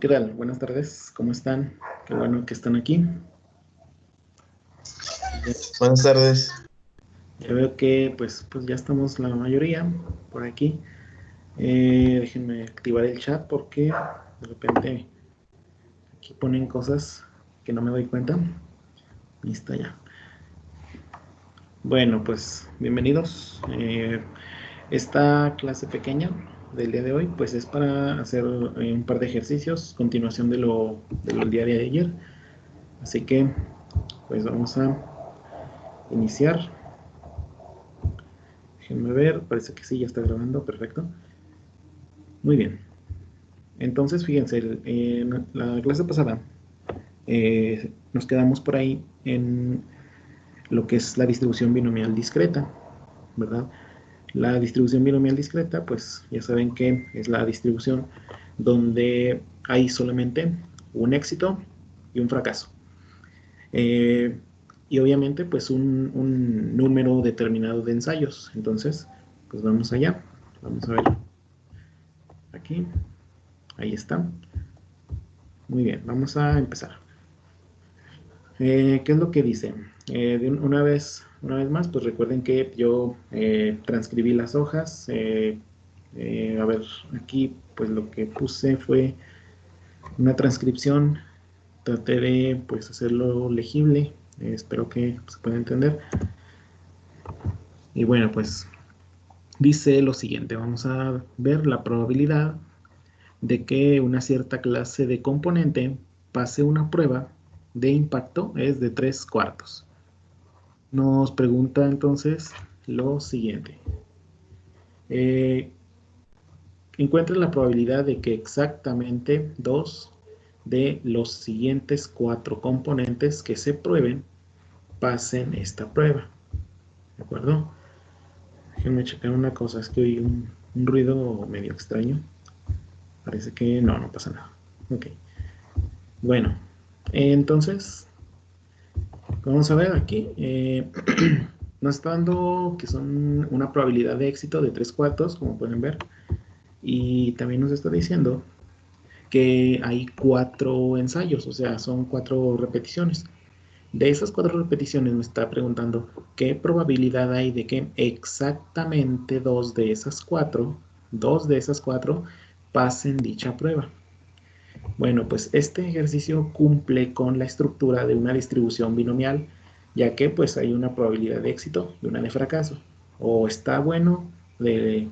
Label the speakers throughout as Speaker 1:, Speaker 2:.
Speaker 1: ¿Qué tal? Buenas tardes, ¿cómo están? Qué bueno que están aquí. Ya,
Speaker 2: Buenas tardes.
Speaker 1: ya veo que pues ya estamos la mayoría por aquí. Déjenme activar el chat porque de repente aquí ponen cosas que no me doy cuenta. Listo ya. Bueno, pues bienvenidos. Esta clase pequeña del día de hoy pues es para hacer un par de ejercicios, continuación de lo del día de ayer. Así que pues vamos a iniciar. Déjenme ver, parece que sí, ya está grabando, perfecto. Muy bien. Entonces, fíjense, en la clase pasada nos quedamos por ahí en lo que es la distribución binomial discreta, ¿verdad? La distribución binomial discreta, pues ya saben que es la distribución donde hay solamente un éxito y un fracaso. Eh, y obviamente, pues un número determinado de ensayos. Entonces, pues vamos allá. Vamos a ver aquí. Ahí está. Muy bien, vamos a empezar. ¿Qué es lo que dice? Una vez más, pues recuerden que yo transcribí las hojas. A ver, aquí pues lo que puse fue una transcripción. Traté de pues hacerlo legible. Espero que se pueda entender. Y bueno, pues dice lo siguiente. Vamos a ver la probabilidad de que una cierta clase de componente pase una prueba de impacto es de 3/4. Nos pregunta entonces lo siguiente. Eh, Encuentre la probabilidad de que exactamente dos de los siguientes 4 componentes que se prueben pasen esta prueba. ¿De acuerdo? Déjenme checar una cosa. Es que oí un ruido medio extraño. Parece que no pasa nada. Ok. Bueno, entonces vamos a ver aquí. Nos está dando que son una probabilidad de éxito de 3/4, como pueden ver. Y también nos está diciendo que hay 4 ensayos, o sea, son 4 repeticiones. De esas 4 repeticiones me está preguntando qué probabilidad hay de que exactamente dos de esas cuatro pasen dicha prueba. Bueno, pues este ejercicio cumple con la estructura de una distribución binomial, ya que pues hay una probabilidad de éxito y una de fracaso. O está bueno,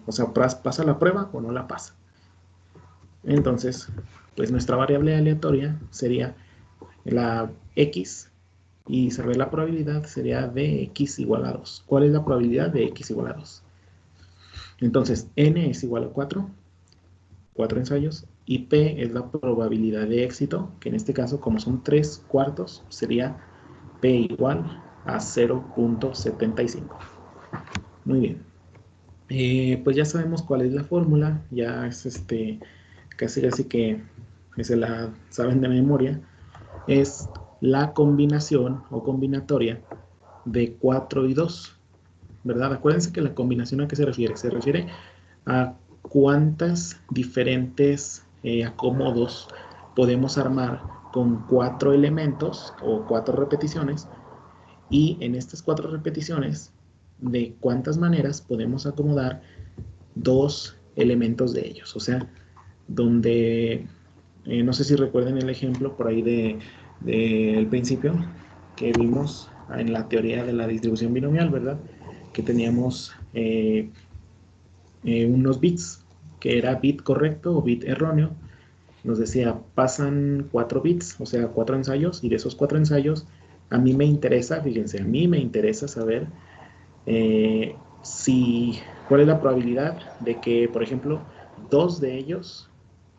Speaker 1: o sea, pasa la prueba o no la pasa. Entonces, pues nuestra variable aleatoria sería la x y saber la probabilidad sería de x igual a 2. ¿Cuál es la probabilidad de x igual a 2? Entonces, n es igual a 4 ensayos, y P es la probabilidad de éxito, que en este caso, como son 3/4, sería P igual a 0.75. Muy bien. Pues ya sabemos cuál es la fórmula, ya es casi que se la saben de memoria. Es la combinación o combinatoria de 4 y 2, ¿verdad? Acuérdense que la combinación, ¿a qué se refiere? Se refiere a cuántas diferentes acomodos podemos armar con 4 elementos o 4 repeticiones, y en estas 4 repeticiones, de cuántas maneras podemos acomodar 2 elementos de ellos. O sea, donde, no sé si recuerden el ejemplo por ahí del principio que vimos en la teoría de la distribución binomial, ¿verdad? Que teníamos unos bits, que era bit correcto o bit erróneo. Nos decía, pasan 4 bits, o sea, 4 ensayos, y de esos 4 ensayos, a mí me interesa, fíjense, a mí me interesa saber eh, si, cuál es la probabilidad de que, por ejemplo, dos de ellos,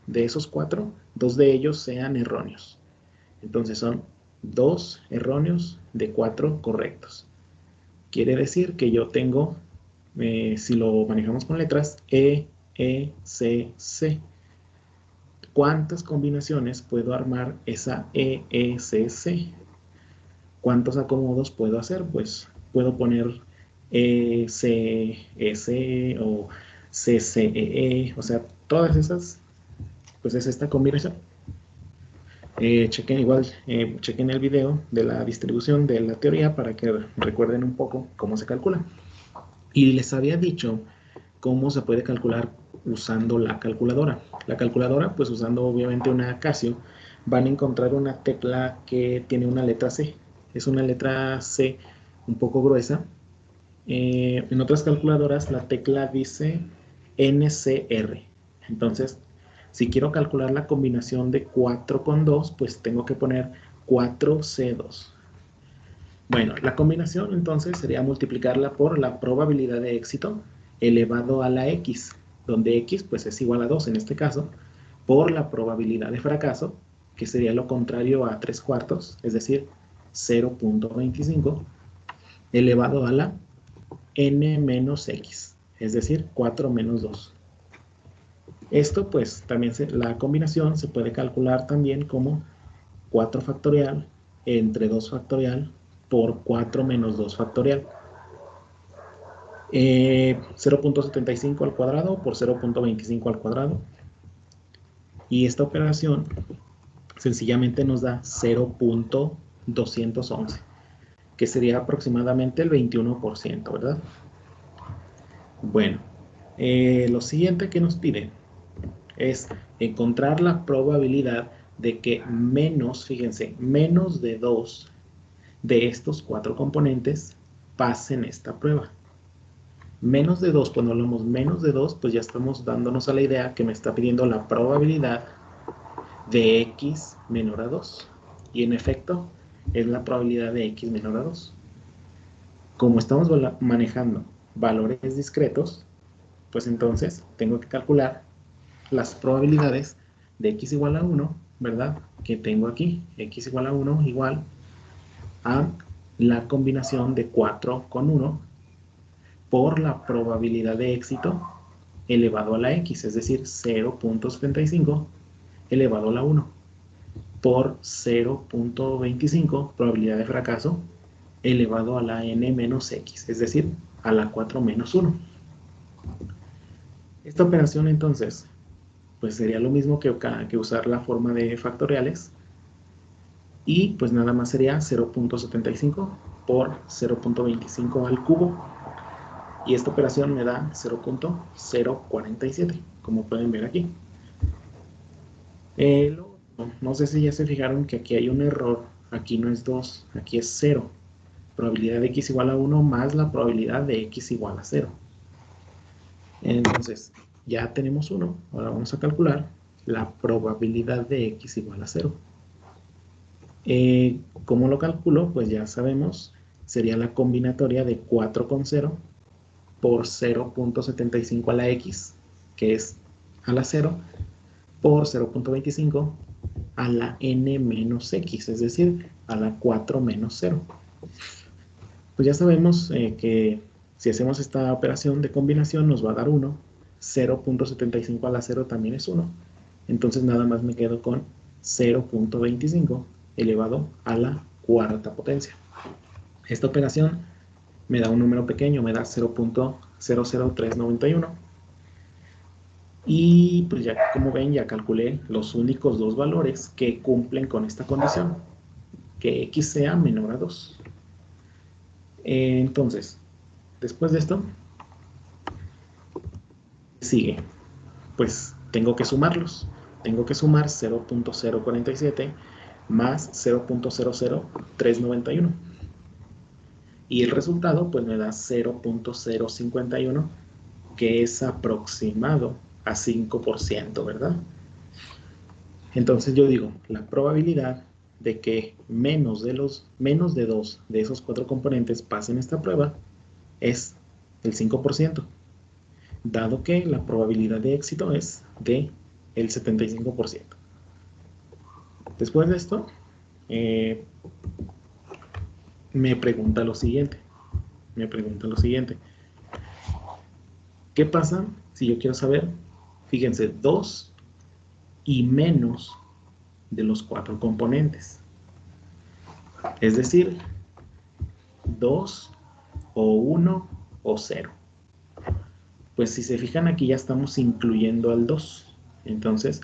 Speaker 1: de esos 4, dos de ellos sean erróneos. Entonces son 2 erróneos de 4 correctos. Quiere decir que yo tengo, si lo manejamos con letras, C. ¿Cuántas combinaciones puedo armar esa C? ¿Cuántos acomodos puedo hacer? Pues puedo poner S o CCEE, o sea, todas esas, pues es esta combinación. Chequen el video de la distribución de la teoría para que recuerden un poco cómo se calcula. Y les había dicho cómo se puede calcular usando la calculadora. La calculadora, pues usando obviamente una Casio, van a encontrar una tecla que tiene una letra C. Es una letra C un poco gruesa. En otras calculadoras la tecla dice NCR. Entonces, si quiero calcular la combinación de 4 con 2, pues tengo que poner 4C2. Bueno, la combinación entonces sería multiplicarla por la probabilidad de éxito elevado a la X, donde X pues es igual a 2 en este caso, por la probabilidad de fracaso, que sería lo contrario a 3 cuartos, es decir, 0.25, elevado a la N menos X, es decir, 4 menos 2. Esto pues también la combinación se puede calcular también como 4 factorial entre 2 factorial por 4 menos 2 factorial. 0.75 al cuadrado por 0.25 al cuadrado. Y esta operación sencillamente nos da 0.211, que sería aproximadamente el 21%, ¿verdad? Bueno, lo siguiente que nos pide es encontrar la probabilidad de que menos, fíjense, menos de 2 de estos 4 componentes pasen esta prueba. Menos de 2, cuando hablamos menos de 2, pues ya estamos dándonos a la idea que me está pidiendo la probabilidad de x menor a 2. Y en efecto, es la probabilidad de x menor a 2. Como estamos manejando valores discretos, pues entonces tengo que calcular las probabilidades de x igual a 1, ¿verdad? Que tengo aquí, x igual a 1 igual a la combinación de 4 con 1 por la probabilidad de éxito elevado a la x, es decir, 0.75 elevado a la 1 por 0.25 probabilidad de fracaso elevado a la n menos x, es decir, a la 4 menos 1. Esta operación entonces, pues sería lo mismo que usar la forma de factoriales, y pues nada más sería 0.75 por 0.25 al cubo, y esta operación me da 0.047, como pueden ver aquí. No sé si ya se fijaron que aquí hay un error, aquí no es 2, aquí es 0. Probabilidad de x igual a 1 más la probabilidad de x igual a 0. Entonces, ya tenemos 1, ahora vamos a calcular la probabilidad de x igual a 0. ¿Cómo lo calculo? Pues ya sabemos, sería la combinatoria de 4 con 0 por 0.75 a la x, que es a la 0, por 0.25 a la n menos x, es decir, a la 4 menos 0. Pues ya sabemos que si hacemos esta operación de combinación nos va a dar 1, 0.75 a la 0 también es 1, entonces nada más me quedo con 0.25 elevado a la cuarta potencia. Esta operación me da un número pequeño, me da 0.00391. Y pues ya como ven, ya calculé los únicos dos valores que cumplen con esta condición, que x sea menor a 2. Entonces, después de esto, sigue. Pues tengo que sumarlos. Tengo que sumar 0.047 más 0.00391. Y el resultado pues me da 0.051, que es aproximado a 5%, ¿verdad? Entonces yo digo, la probabilidad de que menos de 2 de esos 4 componentes pasen esta prueba es el 5%, dado que la probabilidad de éxito es de el 75%. Después de esto, me pregunta lo siguiente. ¿Qué pasa si yo quiero saber, fíjense, 2 y menos de los 4 componentes? Es decir, 2 o 1 o 0. Pues si se fijan aquí ya estamos incluyendo al 2. Entonces,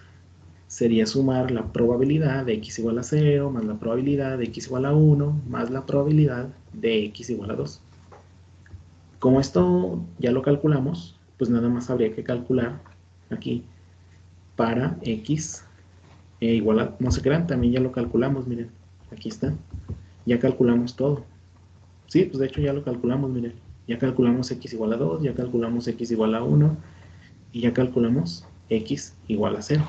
Speaker 1: sería sumar la probabilidad de x igual a 0 más la probabilidad de x igual a 1 más la probabilidad de x igual a 2. Como esto ya lo calculamos, pues nada más habría que calcular aquí para x igual a, no se crean, también ya lo calculamos, miren, aquí está, ya calculamos todo. Sí, pues de hecho ya lo calculamos, miren, ya calculamos x igual a 2, ya calculamos x igual a 1 y ya calculamos x igual a 0,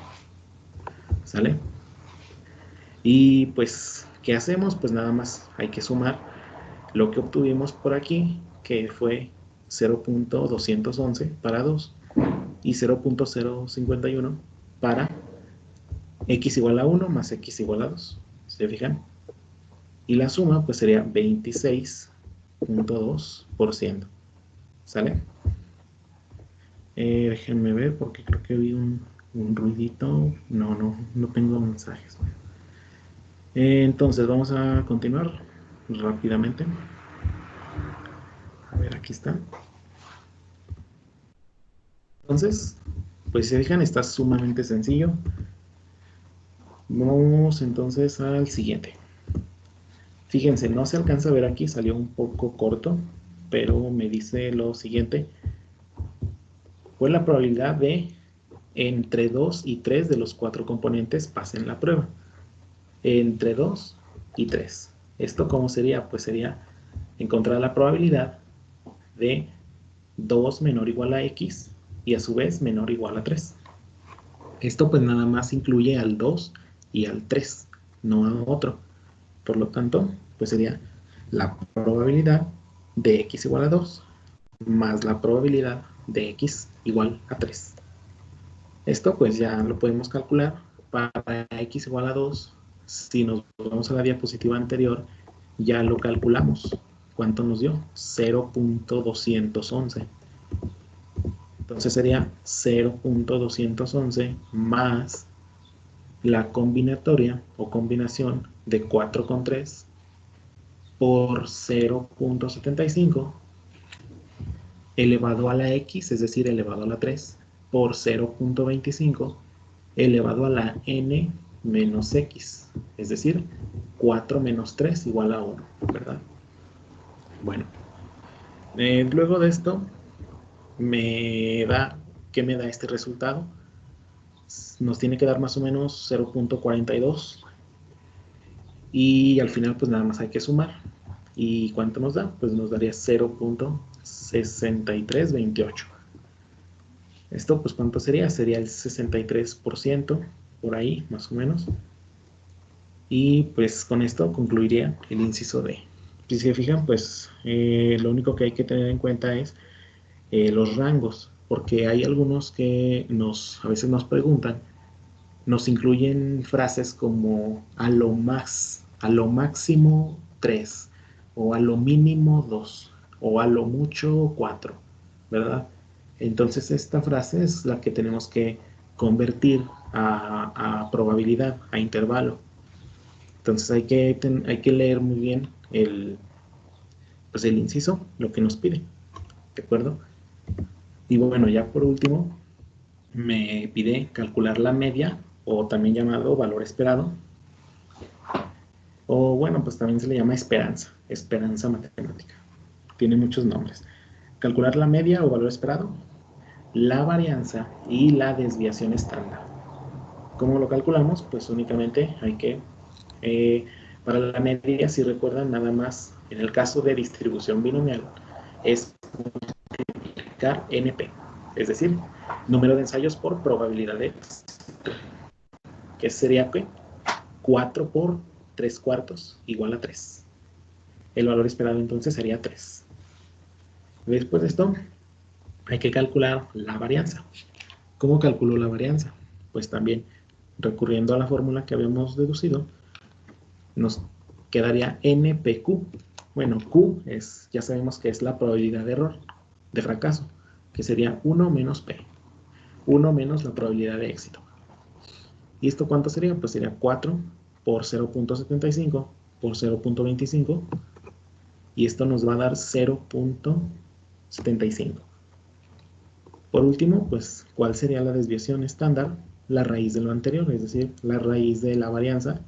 Speaker 1: ¿sale? Y pues, ¿qué hacemos? Pues nada más hay que sumar lo que obtuvimos por aquí, que fue 0.211 para 2 y 0.051 para x igual a 1 más x igual a 2. ¿Se fijan? Y la suma pues sería 26.2%. ¿Sale? Déjenme ver porque creo que vi un ruidito. No tengo mensajes. Entonces vamos a continuar rápidamente. A ver, aquí está. Entonces, pues si se fijan, está sumamente sencillo. Vamos entonces al siguiente. Fíjense, no se alcanza a ver aquí, salió un poco corto, pero me dice lo siguiente. ¿Cuál es la probabilidad de entre 2 y 3 de los 4 componentes pasen la prueba? Entre 2 y 3. ¿Esto cómo sería? Pues sería encontrar la probabilidad de 2 menor o igual a x y a su vez menor o igual a 3. Esto pues nada más incluye al 2 y al 3, no a otro. Por lo tanto, pues sería la probabilidad de x igual a 2 más la probabilidad de x igual a 3. Esto pues ya lo podemos calcular para x igual a 2. Si nos vamos a la diapositiva anterior, ya lo calculamos. ¿Cuánto nos dio? 0.211. Entonces sería 0.211 más la combinatoria o combinación de 4 con 3 por 0.75 elevado a la x, es decir, elevado a la 3, por 0.25 elevado a la n menos x, es decir, 4 menos 3 igual a 1, ¿verdad? Bueno, luego de esto, ¿qué me da este resultado? Nos tiene que dar más o menos 0.42 y al final pues nada más hay que sumar. ¿Y cuánto nos da? Pues nos daría 0.6328. Esto pues ¿cuánto sería? Sería el 63%, por ahí más o menos. Y pues con esto concluiría el inciso D. Si se fijan, pues lo único que hay que tener en cuenta es los rangos, porque hay algunos que a veces nos preguntan, nos incluyen frases como a lo máximo 3, o a lo mínimo 2, o a lo mucho 4, ¿verdad? Entonces esta frase es la que tenemos que convertir a probabilidad, a intervalo. Entonces hay que leer muy bien pues el inciso, lo que nos pide, ¿de acuerdo? Y bueno, ya por último, me pide calcular la media, o también llamado valor esperado, o bueno, pues también se le llama esperanza matemática. Tiene muchos nombres. Calcular la media o valor esperado, la varianza y la desviación estándar. ¿Cómo lo calculamos? Pues únicamente hay que, para la media, si recuerdan, nada más, en el caso de distribución binomial, es multiplicar NP, es decir, número de ensayos por probabilidad de x, que sería ¿qué? 4 por 3 cuartos igual a 3. El valor esperado entonces sería 3. Después de esto, hay que calcular la varianza. ¿Cómo calculo la varianza? Pues también recurriendo a la fórmula que habíamos deducido, nos quedaría NPQ. Bueno, Q ya sabemos que es la probabilidad de error, de fracaso, que sería 1 menos P. 1 menos la probabilidad de éxito. ¿Y esto cuánto sería? Pues sería 4 por 0.75 por 0.25 y esto nos va a dar 0.75. Por último, pues, ¿cuál sería la desviación estándar? la raíz de lo anterior, es decir, la raíz de la varianza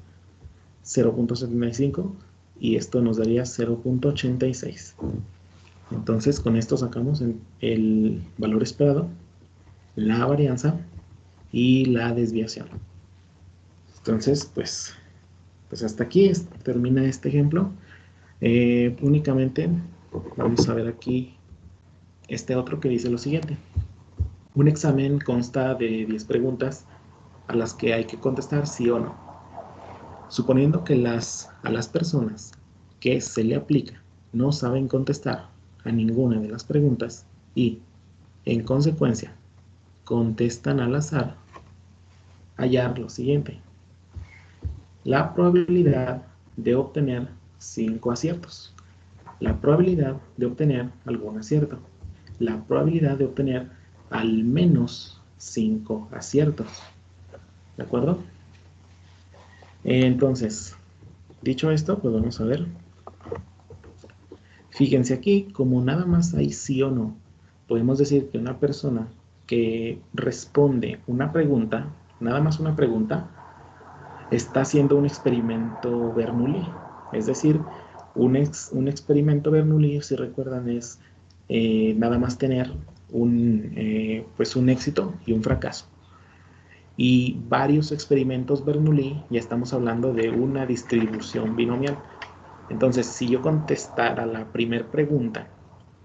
Speaker 1: 0.75 y esto nos daría 0.86. Entonces con esto sacamos el valor esperado, la varianza y la desviación. Entonces pues hasta aquí termina este ejemplo. Únicamente vamos a ver aquí este otro que dice lo siguiente. Un examen consta de 10 preguntas a las que hay que contestar sí o no. Suponiendo que a las personas que se le aplica no saben contestar a ninguna de las preguntas y, en consecuencia, contestan al azar, hallar lo siguiente. La probabilidad de obtener 5 aciertos. La probabilidad de obtener algún acierto. La probabilidad de obtener al menos 5 aciertos. ¿De acuerdo? Entonces, dicho esto, pues vamos a ver. Fíjense aquí, como nada más hay sí o no, podemos decir que una persona que responde una pregunta, nada más una pregunta, está haciendo un experimento Bernoulli. Es decir, un experimento Bernoulli, si recuerdan, es nada más tener pues un éxito y un fracaso. Y varios experimentos Bernoulli, ya estamos hablando de una distribución binomial. Entonces, si yo contestara la primera pregunta,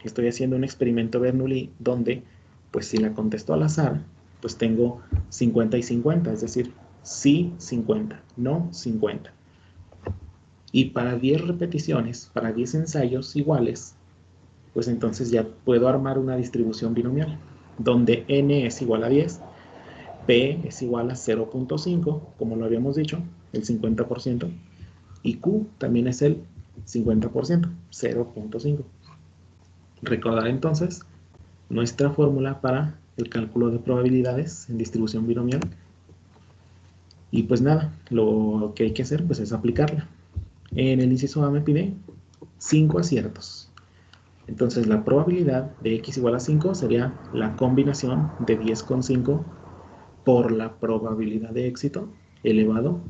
Speaker 1: estoy haciendo un experimento Bernoulli donde, pues si la contesto al azar, pues tengo 50 y 50, es decir, sí 50, no 50. Y para 10 repeticiones, para 10 ensayos iguales, pues entonces ya puedo armar una distribución binomial, donde n es igual a 10, p es igual a 0.5, como lo habíamos dicho, el 50%, y q también es el 50%, 0.5. Recordar entonces nuestra fórmula para el cálculo de probabilidades en distribución binomial. Y pues nada, lo que hay que hacer pues es aplicarla. En el inciso A me pide 5 aciertos. Entonces la probabilidad de x igual a 5 sería la combinación de 10 con 5 por la probabilidad de éxito elevado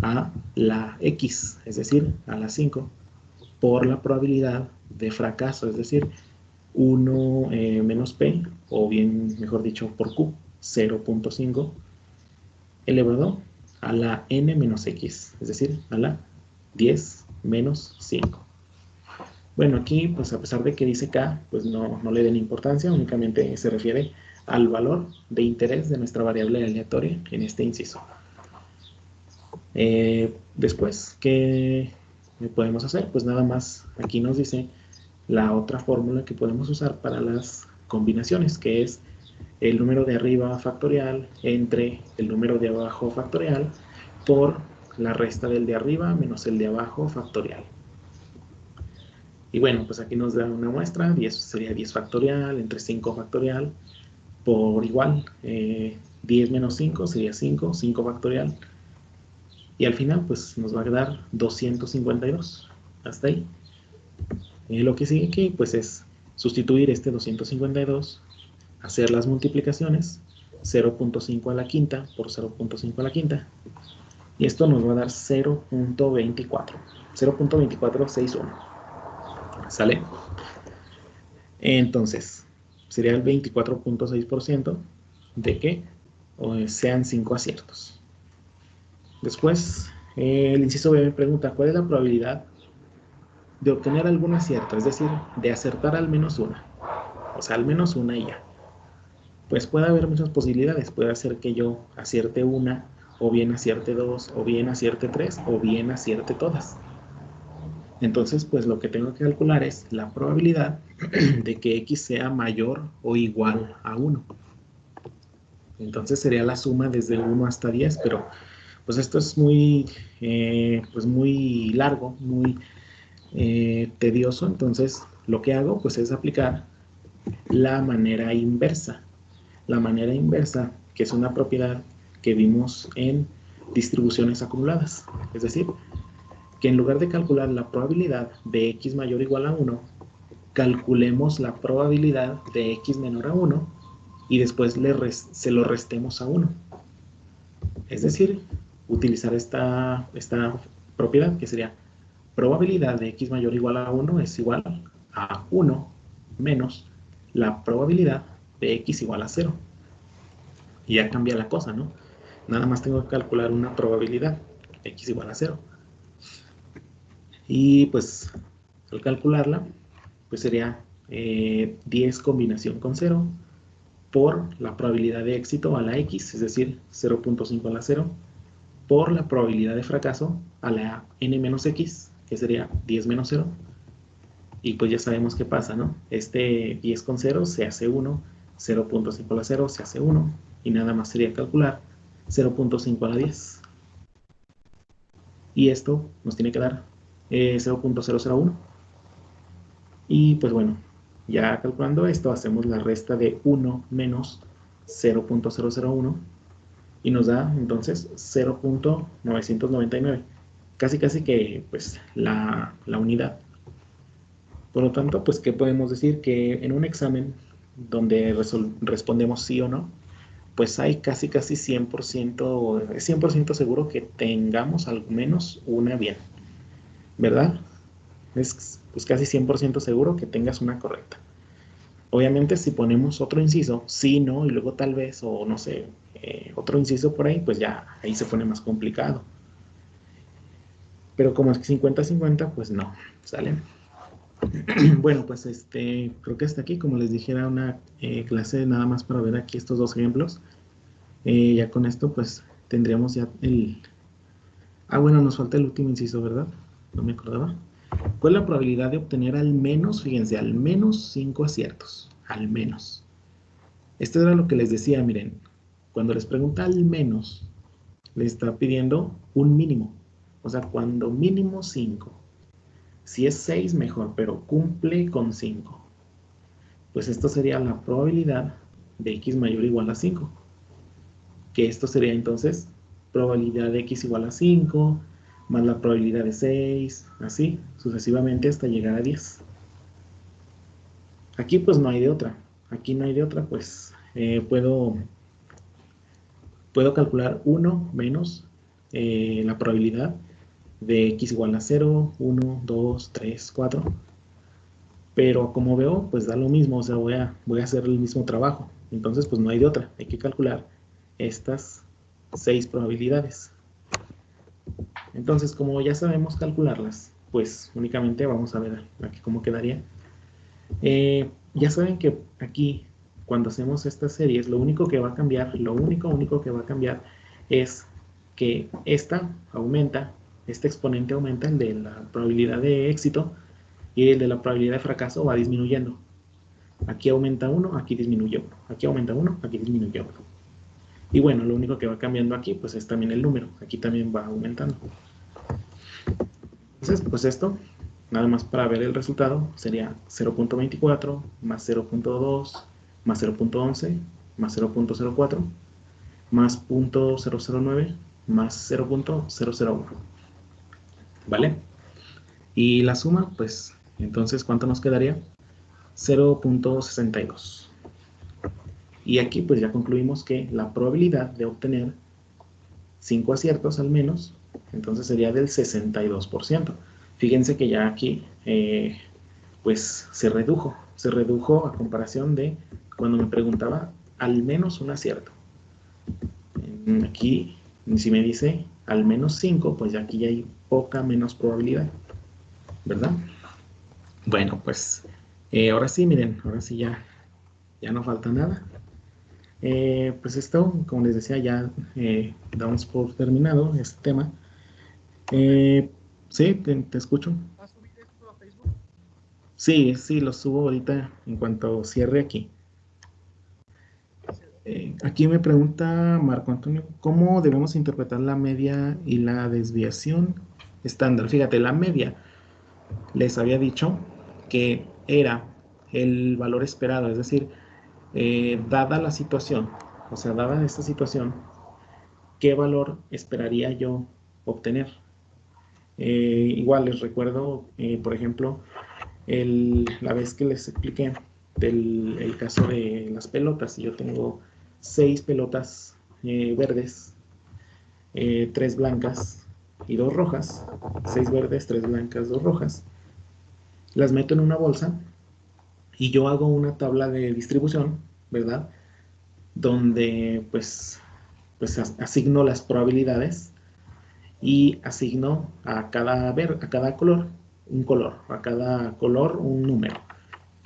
Speaker 1: a la x, es decir, a la 5, por la probabilidad de fracaso, es decir, 1 menos p, o bien, mejor dicho, por q, 0.5, elevado a la n menos x, es decir, a la 10 menos 5. Bueno, aquí, pues a pesar de que dice k, pues no le den importancia, únicamente se refiere al valor de interés de nuestra variable aleatoria en este inciso. Después, ¿qué podemos hacer? Pues nada más, aquí nos dice la otra fórmula que podemos usar para las combinaciones, que es el número de arriba factorial entre el número de abajo factorial por la resta del de arriba menos el de abajo factorial. Y bueno, pues aquí nos da una muestra, 10 sería 10 factorial entre 5 factorial por igual, 10 menos 5 sería 5, 5 factorial. Y al final pues nos va a dar 252, hasta ahí. Lo que sigue aquí pues es sustituir este 252, hacer las multiplicaciones, 0.5 a la quinta por 0.5 a la quinta. Y esto nos va a dar 0.24, 0.2461. ¿Sale? Entonces, sería el 24.6% de que sean 5 aciertos. Después, el inciso B me pregunta, ¿cuál es la probabilidad de obtener algún acierto? Es decir, de acertar al menos una. O sea, al menos una y ya. Pues puede haber muchas posibilidades. Puede ser que yo acierte una, o bien acierte dos, o bien acierte tres, o bien acierte todas. Entonces, pues lo que tengo que calcular es la probabilidad de que x sea mayor o igual a 1. Entonces sería la suma desde 1 hasta 10, pero pues esto es muy, pues muy largo, muy tedioso. Entonces lo que hago pues es aplicar la manera inversa. La manera inversa, que es una propiedad que vimos en distribuciones acumuladas. Es decir, que en lugar de calcular la probabilidad de x mayor o igual a 1, calculemos la probabilidad de x menor a 1 y después se lo restemos a 1. Es decir, utilizar esta propiedad que sería probabilidad de x mayor o igual a 1 es igual a 1 menos la probabilidad de x igual a 0. Y ya cambia la cosa, ¿no? Nada más tengo que calcular una probabilidad, x igual a 0. Y pues al calcularla, pues sería 10 combinación con 0 por la probabilidad de éxito a la x, es decir, 0.5 a la 0, por la probabilidad de fracaso a la n menos x, que sería 10 menos 0. Y pues ya sabemos qué pasa, ¿no? Este 10 con 0 se hace 1, 0.5 a la 0 se hace 1, y nada más sería calcular 0.5 a la 10. Y esto nos tiene que dar 0.001. Y pues bueno, ya calculando esto, hacemos la resta de 1 menos 0.001 y nos da entonces 0.999. Casi que pues la unidad. Por lo tanto, pues ¿qué podemos decir? Que en un examen donde respondemos sí o no, pues hay casi 100%, es 100% seguro que tengamos al menos una bien, ¿verdad? Es pues casi 100% seguro que tengas una correcta. Obviamente si ponemos otro inciso, sí, no, y luego tal vez, o no sé, otro inciso por ahí, pues ya ahí se pone más complicado. Pero como es 50-50, pues no, ¿sale? Bueno, pues creo que hasta aquí, como les dije, era una clase nada más para ver aquí estos dos ejemplos. Ya con esto, pues tendríamos ya el... Ah, bueno, nos falta el último inciso, ¿verdad? No me acordaba. ¿Cuál es la probabilidad de obtener al menos, fíjense, al menos 5 aciertos? Al menos. Esto era lo que les decía, miren, cuando les pregunta al menos, les está pidiendo un mínimo. O sea, cuando mínimo 5. Si es 6, mejor, pero cumple con 5. Pues esto sería la probabilidad de x mayor o igual a 5. Que esto sería entonces probabilidad de x igual a 5, más la probabilidad de 6, así sucesivamente hasta llegar a 10. Aquí pues no hay de otra. Aquí no hay de otra, pues puedo calcular 1 menos la probabilidad de x igual a 0, 1, 2, 3, 4. Pero como veo, pues da lo mismo, o sea, voy a hacer el mismo trabajo. Entonces, pues no hay de otra. Hay que calcular estas 6 probabilidades. Entonces, como ya sabemos calcularlas, pues únicamente vamos a ver aquí cómo quedaría. Ya saben que aquí, cuando hacemos estas series, lo único que va a cambiar, lo único que va a cambiar es que esta aumenta, este exponente aumenta, el de la probabilidad de éxito, y el de la probabilidad de fracaso va disminuyendo. Aquí aumenta 1, aquí disminuye 1. Aquí aumenta 1, aquí disminuye 1. Y bueno, lo único que va cambiando aquí, pues es también el número. Aquí también va aumentando. Entonces, pues esto, nada más para ver el resultado, sería 0.24 más 0.2 más 0.11 más 0.04 más 0.009 más 0.001. ¿Vale? Y la suma, pues, entonces, ¿cuánto nos quedaría? 0.62. Y aquí, pues, ya concluimos que la probabilidad de obtener 5 aciertos al menos, entonces sería del 62%. Fíjense que ya aquí, pues se redujo a comparación de cuando me preguntaba al menos un acierto. Aquí, si me dice al menos 5, pues ya aquí ya hay poca menos probabilidad, ¿verdad? Bueno, pues ahora sí, miren, ahora sí ya no falta nada. Pues esto, como les decía, ya damos por terminado este tema. Sí, te escucho.
Speaker 2: ¿Vas a subir esto a Facebook?
Speaker 1: Sí, lo subo ahorita en cuanto cierre aquí. Aquí me pregunta Marco Antonio, ¿cómo debemos interpretar la media y la desviación estándar? Fíjate, la media les había dicho que era el valor esperado, es decir, dada la situación, o sea, dada esta situación, ¿qué valor esperaría yo obtener? Igual les recuerdo, por ejemplo, la vez que les expliqué el caso de las pelotas, y yo tengo 6 pelotas verdes, 3 blancas y 2 rojas, 6 verdes, 3 blancas, 2 rojas, las meto en una bolsa y yo hago una tabla de distribución, ¿verdad? Donde pues asigno las probabilidades y asigno a cada color un color, a cada color un número.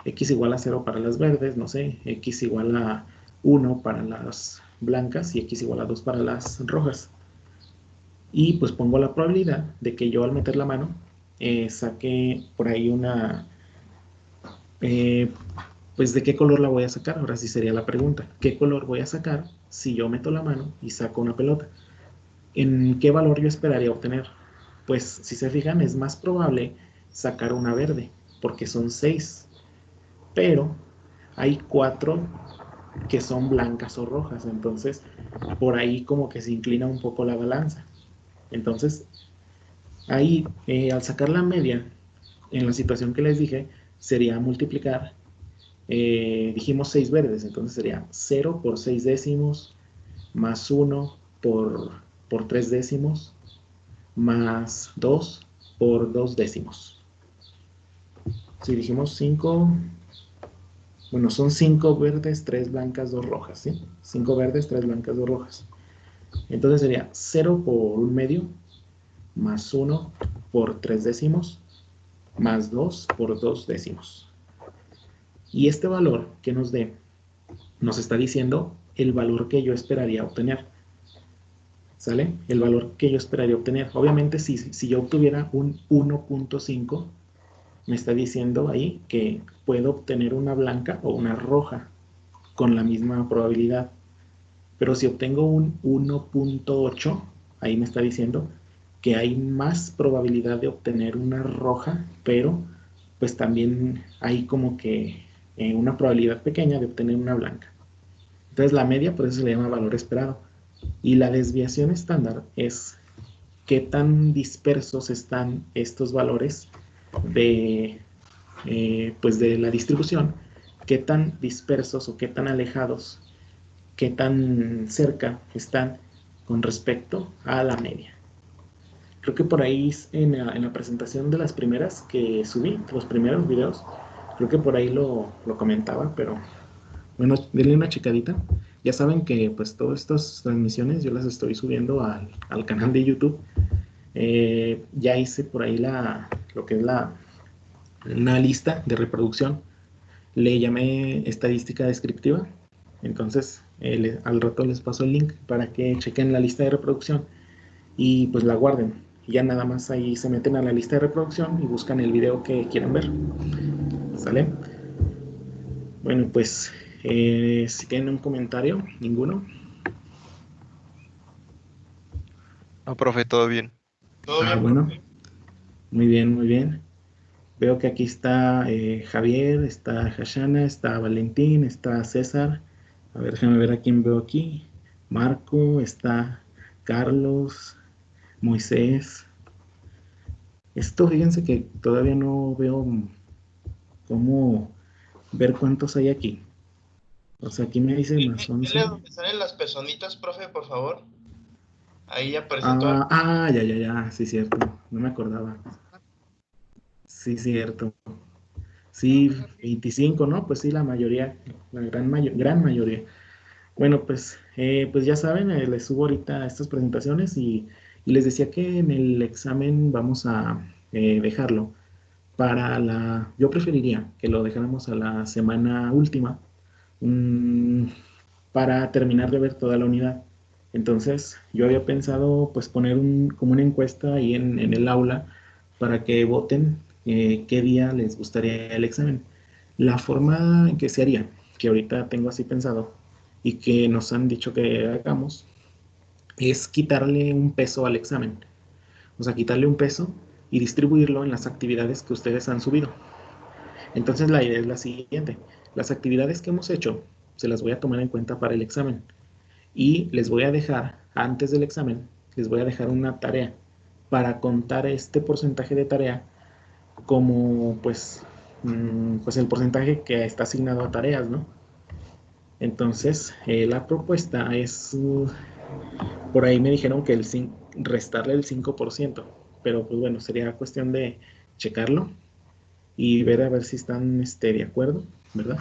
Speaker 1: X igual a 0 para las verdes, no sé, X igual a 1 para las blancas y X igual a 2 para las rojas. Y pues pongo la probabilidad de que yo al meter la mano saque por ahí eh, pues de qué color la voy a sacar. Ahora sí sería la pregunta, ¿qué color voy a sacar si yo meto la mano y saco una pelota? ¿En qué valor yo esperaría obtener? Pues si se fijan es más probable sacar una verde porque son 6, pero hay 4 que son blancas o rojas, entonces por ahí como que se inclina un poco la balanza. Entonces ahí al sacar la media, en la situación que les dije, sería multiplicar, dijimos 6 verdes, entonces sería 0 por 6 décimos, más 1 por 3 décimos, más 2 por 2 décimos. Si dijimos 5, bueno, son 5 verdes, 3 blancas, 2 rojas, ¿sí? 5 verdes, 3 blancas, 2 rojas. Entonces sería 0 por 1 medio, más 1 por 3 décimos, más 2 por 2 décimos. Y este valor que nos dé, nos está diciendo el valor que yo esperaría obtener. ¿Sale? El valor que yo esperaría obtener. Obviamente, si yo obtuviera un 1.5, me está diciendo ahí que puedo obtener una blanca o una roja con la misma probabilidad. Pero si obtengo un 1.8, ahí me está diciendo que hay más probabilidad de obtener una roja, pero pues también hay como que una probabilidad pequeña de obtener una blanca. Entonces la media, por eso se le llama valor esperado. Y la desviación estándar es qué tan dispersos están estos valores de, pues de la distribución, qué tan dispersos o qué tan alejados, qué tan cerca están con respecto a la media. Creo que por ahí en la presentación de las primeras que subí, los primeros videos, creo que por ahí lo comentaba, pero bueno, denle una checadita. Ya saben que pues todas estas transmisiones yo las estoy subiendo al canal de YouTube. Ya hice por ahí lo que es una lista de reproducción. Le llamé estadística descriptiva. Entonces, al rato les paso el link para que chequen la lista de reproducción y pues la guarden. Y ya nada más ahí se meten a la lista de reproducción y buscan el video que quieran ver. ¿Sale? Bueno, pues si tienen un comentario, ninguno.
Speaker 2: No, profe, todo bien.
Speaker 3: Todo bien,
Speaker 1: Bueno,
Speaker 3: profe.
Speaker 1: muy bien, muy bien. Veo que aquí está Javier, está Hashana, está Valentín, está César. A ver, déjame ver a quién veo aquí. Marco, está Carlos, Moisés. Esto, fíjense que todavía no veo cómo ver cuántos hay aquí. O sea, aquí me dice más
Speaker 3: Dile
Speaker 1: 11.
Speaker 3: donde salen las personitas, profe, por favor. Ahí aparecen todas.
Speaker 1: Ya, sí, cierto. No me acordaba. Sí, cierto. Sí, 25, ¿no? Pues sí, la mayoría, la gran mayoría. Bueno, pues ya saben, les subo ahorita estas presentaciones y les decía que en el examen vamos a dejarlo yo preferiría que lo dejáramos a la semana última, mm, para terminar de ver toda la unidad. Entonces, yo había pensado pues poner como una encuesta ahí en el aula para que voten qué día les gustaría el examen. La forma en que se haría, que ahorita tengo así pensado y que nos han dicho que hagamos, es quitarle un peso al examen. O sea, quitarle un peso y distribuirlo en las actividades que ustedes han subido. Entonces la idea es la siguiente. Las actividades que hemos hecho se las voy a tomar en cuenta para el examen y les voy a dejar, antes del examen, les voy a dejar una tarea para contar este porcentaje de tarea como pues el porcentaje que está asignado a tareas, ¿no? Entonces la propuesta es Por ahí me dijeron que restarle el 5%, pero pues bueno, sería cuestión de checarlo y ver a ver si están de acuerdo, ¿verdad?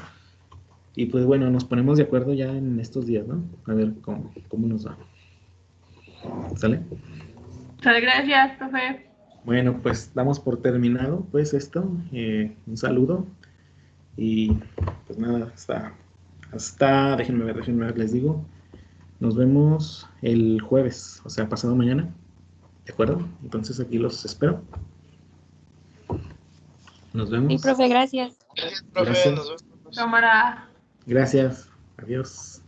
Speaker 1: Y pues bueno, nos ponemos de acuerdo ya en estos días, ¿no? A ver cómo nos va. ¿Sale?
Speaker 4: Muchas gracias, profe.
Speaker 1: Bueno, pues damos por terminado pues esto. Un saludo y pues nada, déjenme ver, les digo. Nos vemos el jueves, o sea, pasado mañana. ¿De acuerdo? Entonces aquí los espero. Nos
Speaker 5: Sí,
Speaker 1: vemos.
Speaker 5: profe, gracias.
Speaker 3: Gracias, profe.
Speaker 1: Gracias.
Speaker 3: Nos vemos.
Speaker 4: Cámara.
Speaker 1: Gracias. Adiós.